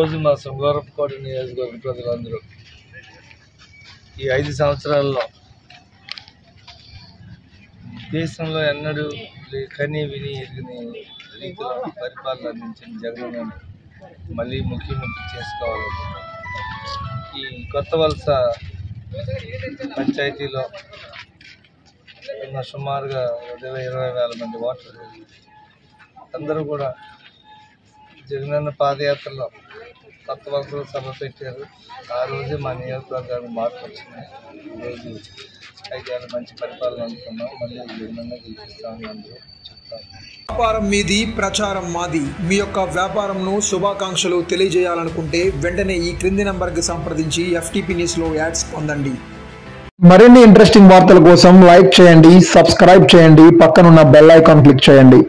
ఈరోజు మా శృంగారపుకోట నియోజకవర్గ ప్రజలందరూ ఈ 5 సంవత్సరాల్లో దేశంలో ఎన్నడూ కని విని ఎరిగిన రీతిలో పరిపాలన అందించిన జగన్ మళ్ళీ ముఖ్యమంత్రి చేసుకోవాలని ఈ కొత్త వలస పంచాయతీలో ఉన్న సుమారుగా 20,000 మంది ఓటర్లు అందరూ కూడా జగనన్న పాదయాత్రలో కొత్త వలస సభ పెట్టారు. ఆ రోజే మా నియోజకవర్గానికి మార్పు వచ్చింది. ఈరోజు 5 ఏళ్ళ మంచి పరిపాలన అనుకున్నాం. మళ్ళీ జగనన్న గెలిపిస్తామని అందరూ చెప్తాం. వ్యాపారం మీది, ప్రచారం మాది. మీ యొక్క వ్యాపారంను శుభాకాంక్షలు తెలియజేయాలనుకుంటే వెంటనే ఈ క్రింది నంబర్కి సంప్రదించి FTP న్యూస్లో యాడ్స్ పొందండి. మరిన్ని ఇంట్రెస్టింగ్ వార్తల కోసం లైక్ చేయండి, సబ్స్క్రైబ్ చేయండి, పక్కనున్న బెల్ ఐకాన్ క్లిక్ చేయండి.